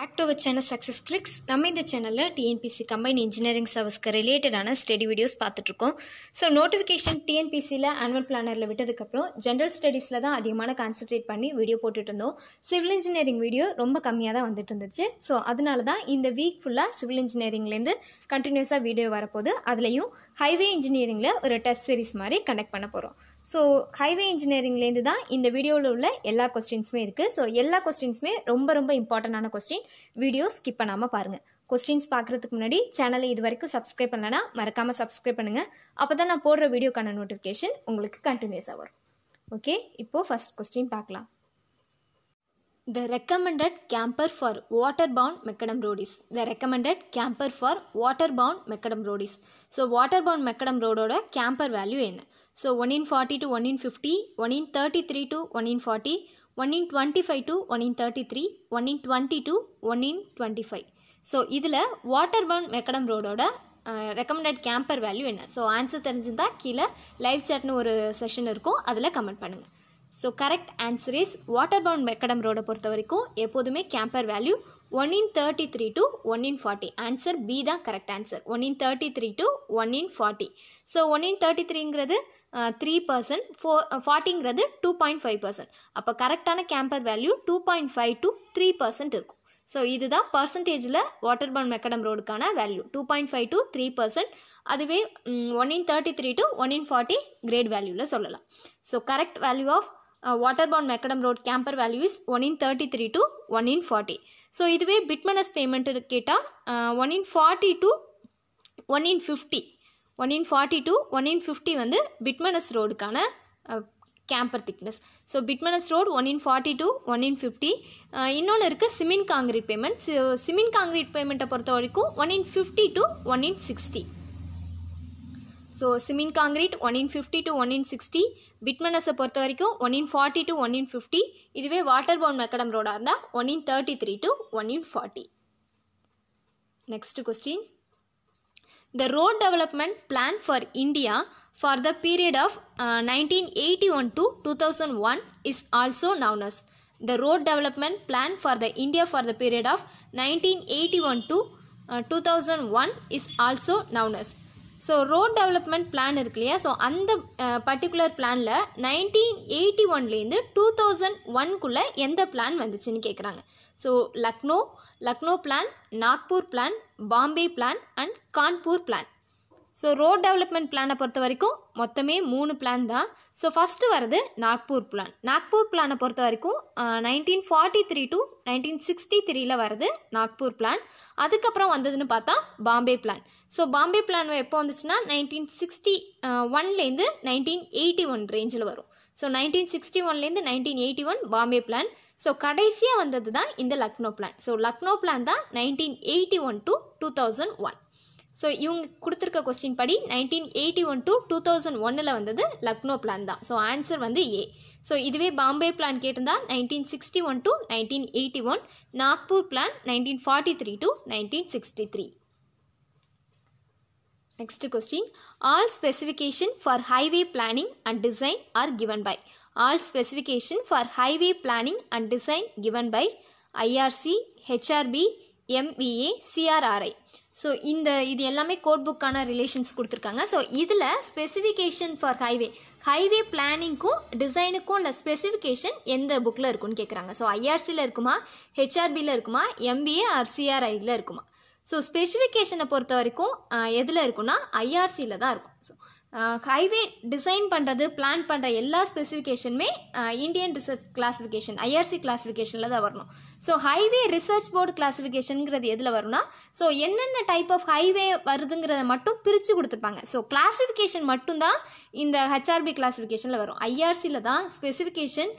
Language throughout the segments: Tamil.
Back to our channel success clicks. நம்ம இந்த சேனலில் டிஎன்பிசி கம்பைன் இன்ஜினியரிங் சர்வீஸ்க்கு ரிலேட்டடான ஸ்டடி வீடியோஸ் பார்த்துட்ருக்கோம். ஸோ நோட்டிஃபிகேஷன் டிஎன்பிசியில் ஆனுவல் பிளானரில் விட்டதுக்கப்புறம் ஜென்ரல் ஸ்டடீஸில் தான் அதிகமான கான்சன்ட்ரேட் பண்ணி வீடியோ போட்டுட்டு இருந்தோம். சிவில் இன்ஜினியரிங் வீடியோ ரொம்ப கம்மியாக தான் வந்துட்டு இருந்துச்சு. ஸோ அதனால தான் இந்த வீக் ஃபுல்லாக சிவில் இன்ஜினியரிங்லேருந்து கண்டினியூஸாக வீடியோ வரப்போகுது. அதுலேயும் ஹைவே இன்ஜினியரிங்கில் ஒரு டெஸ்ட் சீரிஸ் மாதிரி கண்டக்ட் பண்ண போகிறோம். ஸோ ஹைவே இன்ஜினியரிங்லேருந்து தான் இந்த வீடியோவில் உள்ள எல்லா கொஸ்டின்ஸுமே இருக்குது. ஸோ எல்லா கொஸ்டின்ஸுமே ரொம்ப இம்பார்ட்டண்டான கொஸ்டின். வீடியோ ஸ்கிப் பண்ணாமல் பாருங்கள். கொஸ்டின்ஸ் பார்க்குறதுக்கு முன்னாடி சேனலை இது வரைக்கும் சப்ஸ்கிரைப் பண்ணலன்னா மறக்காமல் சப்ஸ்கிரைப் பண்ணுங்கள். அப்போ தான் நான் போடுற வீடியோக்கான நோட்டிஃபிகேஷன் உங்களுக்கு கண்டினியூஸாக வரும். ஓகே, இப்போது ஃபர்ஸ்ட் கொஸ்டின் பார்க்கலாம். The recommended camper for waterbound macadam road is. The recommended camper for waterbound macadam road is. So waterbound macadam road ஓட camper value என்ன? So 1 in 40 to 1 in 50, 1 in 33 to 1 in 40, 1 in 25 to 1 in 33, 1 in 20 to 1 in 25. So இதில் வாட்டர்பவுண்ட் மெக்கடம் ரோடோட ரெக்கமெண்டட் கேம்பர் வேல்யூ என்ன? ஸோ ஆன்சர் தெரிஞ்சிருந்தா கீழே லைவ் சாட்னு ஒரு செஷன் இருக்கும், அதில் கமெண்ட் பண்ணுங்கள். So correct answer is water bound macadam ரோடை பொறுத்த வரைக்கும் எப்போதுமே camber value 1 in 33 to 1 in 40. Answer B தான் correct answer. 1 in 33 to 1 in 40. So 1 in 33ங்கிறது 3%, 40ங்கிறது 2.5%. அப்போ கரெக்டான கேம்பர் வேல்யூ 2.5 to 3% இருக்கும். ஸோ இதுதான் பர்சன்டேஜில் வாட்டர்பவுண்ட் மெக்கடம் ரோடுக்கான வேல்யூ 2.5 to 3%. அதுவே 1 in 33 to 1 in 40 கிரேட் வேல்யூவில் சொல்லலாம். So correct value of water bound macadam road camber value is 1 in 33 to 1 in 40. So இதுவே பிட்மனஸ் பேமெண்ட் கேட்டால் 1 in 40 to 1 in 50, 1 in 40 to 1 in 50 வந்து பிட்மனஸ் ரோடுக்கான camber thickness. So bituminous road 1 in 40 to 1 in 50. இன்னொன்று இருக்குது cement concrete pavement. Cement concrete பேமெண்ட்டை பொறுத்த வரைக்கும் 1 in 50 to 1 in 60. So cement concrete 1 in 50 to 1 in 60. பிட்மனஸை பொறுத்த வரைக்கும் 1 in 40 to 1 in 50. இதுவே வாட்டர்பவுண்ட் மெக்கடம் ரோடாக இருந்தால் 1 in 33 to 1 in 40. Next question. The road development plan for India for the period of 1981 to 2001 is also known as. The road development plan for the India for the period of 1981 to 2001 is also known as. So road development plan இருக்கு இல்லையா, ஸோ அந்த பர்டிகுலர் பிளானில் 1981லேருந்து 2001குள்ளே எந்த பிளான் வந்துச்சுன்னு கேட்குறாங்க. So Lucknow plan, Nagpur plan, Bombay plan and Kanpur plan. So road development பிளானை பொறுத்த வரைக்கும் மொத்தமே 3 பிளான் தான். ஸோ ஃபஸ்ட்டு வருது நாக்பூர் பிளான். நாக்பூர் பிளானை பொறுத்த வரைக்கும் 1943 to 1963 வருது நாக்பூர் பிளான். அதுக்கப்புறம் வந்ததுன்னு பார்த்தா Bombay plan. So Bombay plan எப்போ வந்துச்சுன்னா 1961லேருந்து 1981 ரேஞ்சில் வரும். ஸோ 1961லேருந்து 1981 பாம்பே பிளான். ஸோ கடைசியாக வந்தது தான் இந்த Lucknow plan. So Lucknow plan தான் 1981 to 2001. ஸோ இவங்க கொடுத்துருக்க கொஸ்டின் படி 1981 to 2001 வந்தது லக்னோ பிளான் தான். ஸோ ஆன்சர் வந்து ஏ. ஸோ இதுவே பாம்பே பிளான் கேட்டிருந்தா 1961 to 1981, Nagpur plan 1943 to 1963. Next question. All specification for highway planning and design are given by. All specification for highway planning and design given by IRC, HRB, MVA, CRRI. So இது எல்லாமே கோட் புக்கான ரிலேஷன்ஸ் கொடுத்துருக்காங்க. ஸோ இதில் ஸ்பெசிஃபிகேஷன் ஃபார் ஹைவே பிளானிங்க்கும் டிசைனுக்கும் உள்ள ஸ்பெசிஃபிகேஷன் எந்த புக்கில் இருக்குன்னு கேட்குறாங்க. ஸோ ஐஆர்சியில் இருக்குமா, ஹெச்ஆர்பியில் இருக்குமா, எம்பிஏ ஆர் சிஆர்ஐயில் இருக்குமா? ஸோ ஸ்பெசிஃபிகேஷனை பொறுத்த வரைக்கும் எதில் இருக்குன்னா ஐஆர்சியில் தான் இருக்கும். ஸோ ஹைவே டிசைன் பண்ணுறது, பிளான் பண்ணுற எல்லா ஸ்பெசிஃபிகேஷனுமே இந்தியன் ரிசர்ச் கிளாஸிஃபிகேஷன் ஐஆர்சி கிளாஸிஃபிகேஷனில் தான் வரணும். ஸோ ஹைவே ரிசர்ச் போர்டு கிளாஸிஃபிகேஷனுங்கிறது எதில் வரும்னா, ஸோ என்னென்ன டைப் ஆஃப் ஹைவே வருதுங்கிறத மட்டும் பிரித்து கொடுத்துருப்பாங்க. ஸோ கிளாஸிஃபிகேஷன் மட்டும்தான் இந்த ஹெச்ஆர்பி கிளாஸிஃபிகேஷனில் வரும். ஐஆர்சியில் தான் ஸ்பெசிஃபிகேஷன்,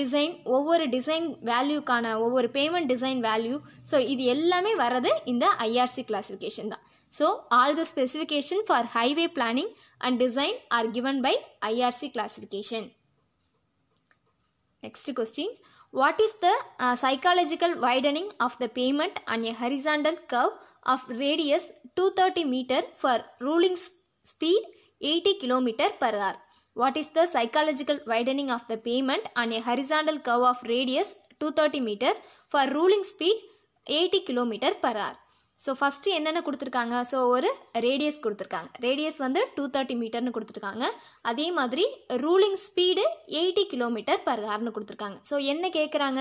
டிசைன், ஒவ்வொரு டிசைன் வேல்யூக்கான ஒவ்வொரு பேமெண்ட் டிசைன் வேல்யூ, ஸோ இது எல்லாமே வர்றது இந்த ஐஆர்சி கிளாஸிஃபிகேஷன் தான். So all the specification for highway planning and design are given by IRC classification. Next question. What is the psychological widening of the pavement on a horizontal curve of radius 230 meter for ruling speed 80 km per hour? What is the psychological widening of the pavement on a horizontal curve of radius 230 meter for ruling speed 80 km/h. So first என்னென்ன கொடுத்துருக்காங்க, ஸோ ஒரு ரேடியஸ் கொடுத்துருக்காங்க, ரேடியஸ் வந்து 230 மீட்டர்னு கொடுத்துருக்காங்க. அதே மாதிரி ரூலிங் ஸ்பீடு 80 km/h கொடுத்துருக்காங்க. ஸோ என்ன கேட்குறாங்க,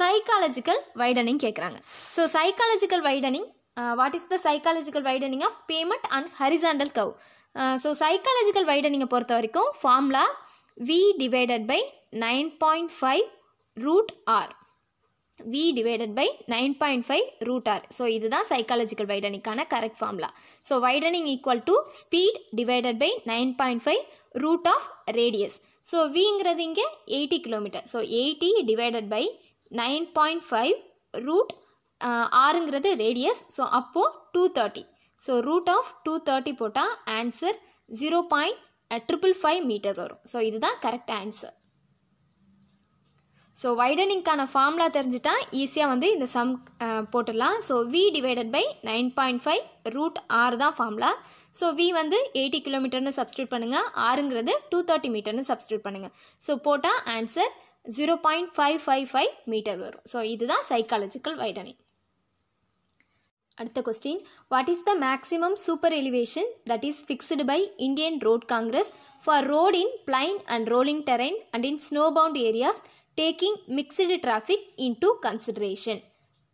சைக்காலஜிக்கல் வைடனிங் கேட்குறாங்க. So psychological widening, what is the psychological widening of pavement and horizontal curve. So psychological வைடனிங்கை பொறுத்த வரைக்கும் formula V divided by 9.5 root R. V divided by 9.5 root R. So இதுதான் சைக்காலஜிக்கல் வைடனிங்கான correct formula. So widening equal to speed divided by 9.5 root of radius. So விங்கிறது இங்கே 80 km. So 80 divided by 9.5 root ஆறுங்கிறது ரேடியஸ். ஸோ அப்போது 230. ஸோ ரூட் ஆஃப் 230 போட்டால் ஆன்சர் 0.555 மீட்டர் வரும். ஸோ இதுதான் கரெக்ட் ஆன்சர். ஸோ வைடனிங்கான ஃபார்முலா தெரிஞ்சிட்டா ஈஸியாக வந்து இந்த சம் போட்டுடலாம். So V divided by 9.5 root R தான் ஃபார்முலா. ஸோ V வந்து 80 km சப்ஸ்டியூட் பண்ணுங்கள், ஆறுங்கிறது 230 மீட்டர்னு சப்ஸ்டியூட் பண்ணுங்கள். ஸோ போட்டால் ஆன்சர் 0.555 மீட்டர் வரும். ஸோ இதுதான் சைக்காலஜிக்கல் வைடனிங். அடுத்த question, what is the maximum super elevation that is fixed by Indian Road Congress for road in plain and rolling terrain and in snowbound areas taking mixed traffic into consideration.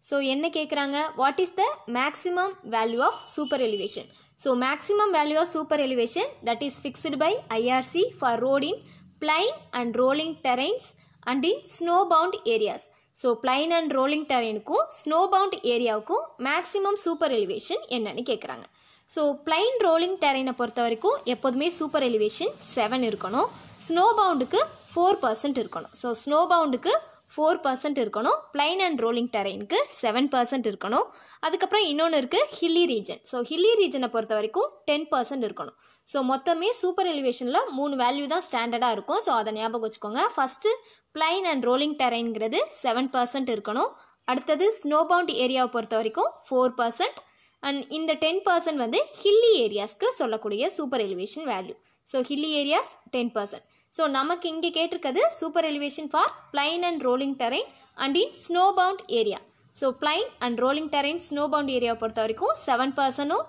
So என்ன கேட்குறாங்க, what is the maximum value of super elevation. So maximum value of super elevation that is fixed by IRC for road in plain and rolling terrains and in snowbound areas. So plain and rolling terrainக்கும் snowbound ஏரியாவுக்கும் maximum super elevation என்னன்னு கேட்குறாங்க. ஸோ பிளைன் ரோலிங் டெரைனை பொறுத்த வரைக்கும் எப்போதுமே சூப்பர் எலிவேஷன் 7 இருக்கணும், ஸ்னோ பவுண்டுக்கு 4% இருக்கணும். ஸோ ஸ்னோ பவுண்டுக்கு 4% இருக்கணும், பிளைன் அண்ட் ரோலிங் டெரைனுக்கு 7% இருக்கணும். அதுக்கப்புறம் இன்னொன்று இருக்குது ஹில்லி ரீஜன். ஸோ ஹில்லி ரீஜனை பொறுத்த வரைக்கும் 10% இருக்கணும். ஸோ மொத்தமே சூப்பர் எலிவேஷனில் 3 வேல்யூ தான் ஸ்டாண்டர்டாக இருக்கும். ஸோ அதை ஞாபகம் வச்சுக்கோங்க. ஃபஸ்ட்டு பிளைன் அண்ட் ரோலிங் டெரைன்ங்கிறது 7% இருக்கணும். அடுத்தது ஸ்னோ பவுண்ட் ஏரியாவை பொறுத்த வரைக்கும் 4%. அண்ட் இந்த 10% வந்து ஹில்லி ஏரியாஸ்க்கு சொல்லக்கூடிய super elevation value. So hilly areas 10%. So நமக்கு இங்கே கேட்டிருக்கிறது super elevation for plain and rolling terrain and in snowbound area. So plain and rolling terrain snowbound ஏரியாவை பொறுத்த வரைக்கும் 7%ம்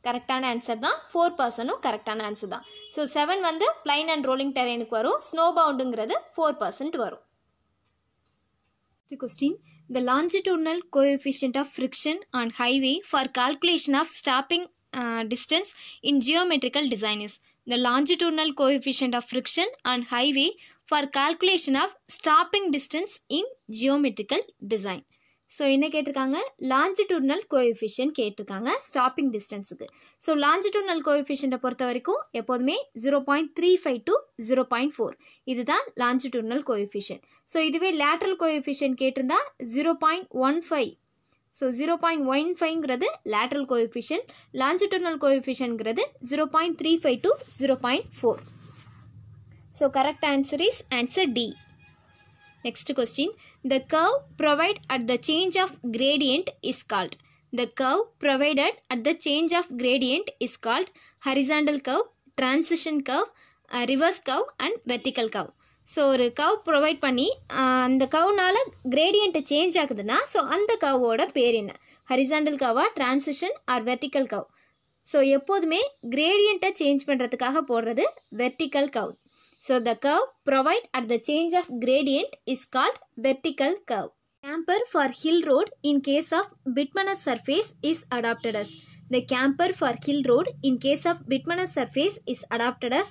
கரெக்டான ஆன்சர் தான், 4%ம் கரெக்டான ஆன்சர் தான். ஸோ 7 வந்து பிளைன் அண்ட் ரோலிங் டெரைனுக்கு வரும், ஸ்னோ பவுண்டுங்கிறது 4% வரும். Next question, the longitudinal coefficient of friction on highway for calculation of stopping distance in geometrical design is. The longitudinal coefficient of friction on highway for calculation of stopping distance in geometrical design. So என்ன கேட்டிருக்காங்க, லாஞ்சிடியூட்னல் கோஎஃபிஷியன்ட் கேட்டிருக்காங்க ஸ்டாப்பிங் டிஸ்டன்ஸுக்கு. ஸோ லாஞ்சிடியூட்னல் கோஎஃபிஷியண்ட்டை பொறுத்த வரைக்கும் எப்போதுமே 0.35 to 0.4 இதுதான் லாஞ்சிடியூட்னல் கோஎஃபிஷியன்ட். ஸோ இதுவே லேட்ரல் கோஎஃபிஷியன்ட் கேட்டிருந்தா 0.15. ஸோ 0.15ங்கிறது லேட்ரல் கோஎஃபிஷியன்ட், லாஞ்சிடியூட்னல் கோஎஃபிஷியன்ட்ங்கிறது 0.35 to 0.4. So correct answer is answer D. Next question, the curve provided at the change of gradient is called. The curve provided at the change of gradient is called horizontal curve, transition curve, reverse curve and vertical curve. So ஒரு கர்வ் ப்ரொவைட் பண்ணி அந்த கர்வ்னால கிரேடியன்ட் சேஞ்ச் ஆகுதுன்னா ஸோ அந்த கர்வோட பேர் என்ன, ஹரிசாண்டல் கர்வா, transition or vertical curve. So எப்போதுமே கிரேடியண்ட்டை சேஞ்ச் பண்ணுறதுக்காக போடுறது vertical curve. So the curve provided at the change of gradient is called vertical curve. Camper for hill road in case of bituminous surface is adopted as. The camper for hill road in case of bituminous surface is adopted as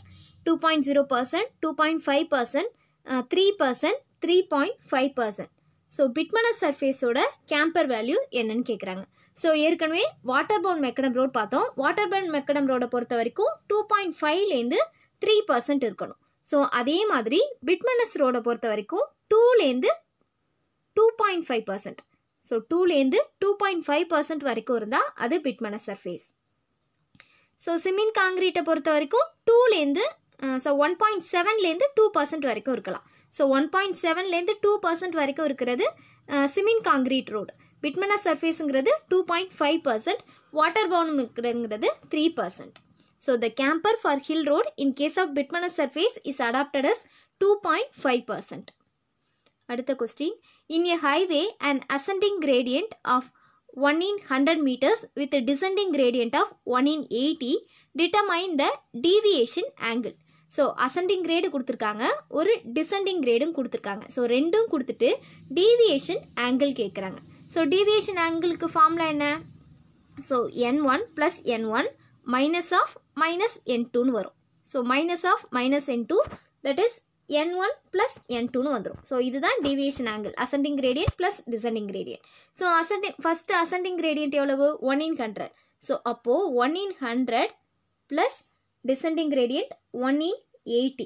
2.0%, 2.5%, 3%, 3.5%. So பிட்மனஸ் சர்ஃபேஸோட camber value என்னன்னு கேட்குறாங்க. ஸோ ஏற்கனவே வாட்டர் பவுண்ட் மெக்கடம் ரோடு பார்த்தோம். வாட்டர் பவுண்ட் மெக்கடம் ரோடை பொறுத்த வரைக்கும் 2.5லேருந்து 3% இருக்கணும். ஸோ அதே மாதிரி பிட்மனஸ் ரோடை பொறுத்த வரைக்கும் 2லேருந்து 2.5%. ஸோ 2லேருந்து 2.5% வரைக்கும் இருந்தால் அது பிட்மனஸ் சர்ஃபேஸ். ஸோ சிமெண்ட் காங்கிரீட்டை பொறுத்த வரைக்கும் 2லேருந்து 1.7லேருந்து 2% வரைக்கும் இருக்கலாம். ஸோ 1.7லேருந்து 2% வரைக்கும் இருக்கிறது சிமெண்ட் காங்கிரீட் ரோடு. பிட்மனஸ் சர்ஃபேஸுங்கிறது 2.5%, வாட்டர் பவுண்டுங்கிறது 3%. So the camper for hill road in case of bituminous surface is adopted as 2.5%. அடுத்த question, in a highway an ascending gradient of 1 in 100 meters with a descending gradient of 1 in 80, determine the deviation angle. So ascending grade கொடுத்துருக்காங்க, ஒரு டிசெண்டிங் கிரேடும் கொடுத்துருக்காங்க. ஸோ ரெண்டும் கொடுத்துட்டு டீவியேஷன் ஆங்கிள் கேட்குறாங்க. ஸோ டீவியேஷன் ஆங்கிளுக்கு ஃபார்முலா என்ன? So n1 plus n1 minus of minus n2ன்னு வரும். So minus of minus n2 that is n1 plus n2ன்னு வந்துடும். ஸோ இதுதான் deviation angle, ascending gradient plus descending gradient. So first ascending gradient எவ்வளவு? 1 in 100. ஸோ அப்போது 1 in 100 plus descending gradient 1 in 80.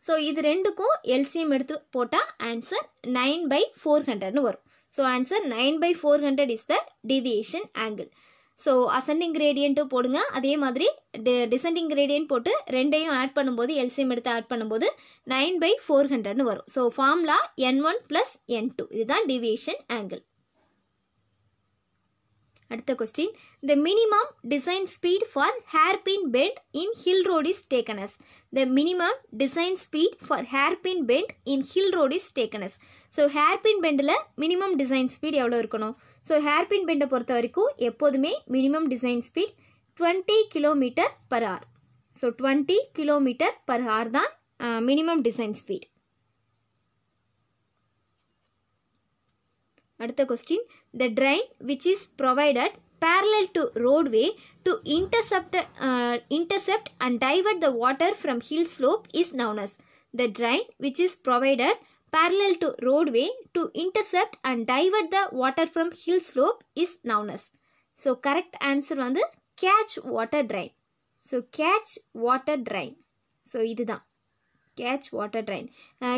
So இது ரெண்டுக்கும் LCM எடுத்து போட்டால் ஆன்சர் 9/400ன்னு வரும். So answer 9/400 is the deviation angle. So ascending கிரேடியண்ட்டும் போடுங்க, அதே மாதிரி டிசெண்டிங் கிரேடியன்ட் போட்டு ரெண்டையும் ஆட் பண்ணும்போது LCM எடுத்து ஆட் பண்ணும்போது 9/400ன்னு வரும். So formula n1 plus n2, இதுதான் டீவியேஷன் ஆங்கிள். அடுத்த question, the minimum design speed for hairpin bend in hill road is taken as. The minimum design speed for hairpin bend in hill road is taken as. So hairpin bendல minimum design speed எவ்வளோ இருக்கணும்? ஸோ hairpin bendை பொறுத்த வரைக்கும் எப்போதுமே minimum design speed 20 km/h. So 20 km/h தான் minimum design speed. அடுத்த question, the drain which is provided parallel to roadway to intercept and divert the water from hill slope is known as. The drain which is provided parallel to roadway to intercept and divert the water from hill slope is known as. So correct answer வந்து catch water drain. So catch water drain. So இதுதான் catch water drain.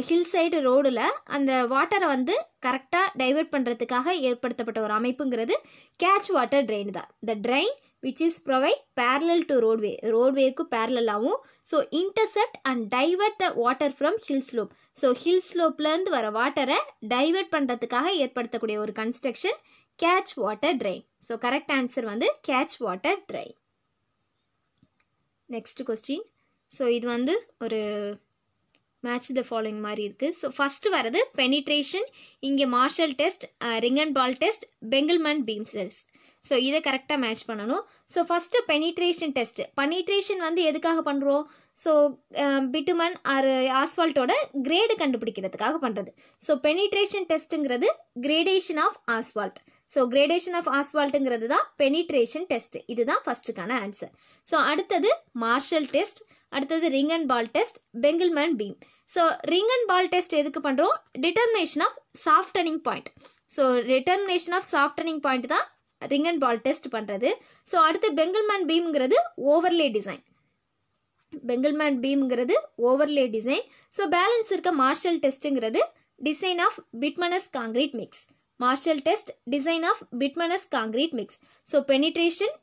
Hill side ரோடில் அந்த வாட்டரை வந்து கரெக்டாக டைவெர்ட் பண்ணுறதுக்காக ஏற்படுத்தப்பட்ட ஒரு அமைப்புங்கிறது கேட்ச் வாட்டர் ட்ரெயின் தான். The drain which is provide parallel to roadway, ரோட்வேக்கு பேரலாகவும், so intercept and divert the water from hill slope. So hill ஸ்லோப்லேருந்து வர வாட்டரை டைவெர்ட் பண்ணுறதுக்காக ஏற்படுத்தக்கூடிய ஒரு construction catch water drain. So correct answer வந்து catch water drain. Next question, so இது வந்து ஒரு மேட்ச் த ஃபாலோயிங் மாதிரி இருக்குது. ஸோ ஃபஸ்ட்டு வரது பெனிட்ரேஷன், இங்கே Marshall test, ring and ball test, Benkelman beam test. So இதை கரெக்டாக மேட்ச் பண்ணணும். So first penetration test. Penetration வந்து எதுக்காக பண்ணுறோம்? ஸோ பிட்டுமன் ஆர் ஆஸ்ஃபால்ட்டோட கிரேடு கண்டுபிடிக்கிறதுக்காக பண்ணுறது. ஸோ பெனிட்ரேஷன் டெஸ்ட்டுங்கிறது gradation of asphalt. So gradation of ஆஸ்ஃபால்ட்டுங்கிறது தான் பெனிட்ரேஷன் டெஸ்ட். இதுதான் ஃபஸ்ட்டுக்கான ஆன்சர். ஸோ அடுத்தது மார்ஷல் டெஸ்ட், அடுத்தது ring and ball test, Benkelman beam. So ring and ball test எதுக்கு பண்ணுறோம்? Determination of softening point. So determination of softening point தான் ரிங் அண்ட் பால் டெஸ்ட் பண்ணுறது. ஸோ அடுத்து பெங்கிள்மேன் பீம்ங்கிறது ஓவர்லே டிசைன். பெங்கிள்மேன் பீம்ங்கிறது ஓவர்லே டிசைன். ஸோ பேலன்ஸ் இருக்க மார்ஷல் டெஸ்ட்டுங்கிறது design of bituminous concrete mix. Marshall test design of bituminous concrete mix. So penetration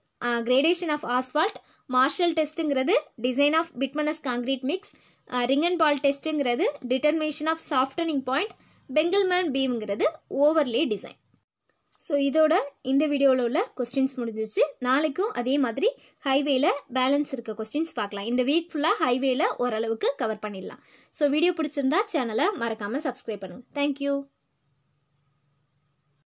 gradation of asphalt, Marshall டெஸ்ட்டுங்கிறது design of bituminous concrete mix, ring and ball டெஸ்ட்டுங்கிறது determination of softening point, Benkelman பீம்ங்கிறது ஓவர்லே டிசைன். ஸோ இதோட இந்த வீடியோவில் உள்ள கொஸ்டின்ஸ் முடிஞ்சிச்சு. நாளைக்கும் அதே மாதிரி ஹைவேல பேலன்ஸ் இருக்க கொஸ்டின்ஸ் பார்க்கலாம். இந்த வீக் ஃபுல்லாக ஹைவேல ஓரளவுக்கு கவர் பண்ணிடலாம். ஸோ வீடியோ பிடிச்சிருந்தா சேனலை மறக்காமல் சப்ஸ்கிரைப் பண்ணுங்கள். தேங்க்யூ.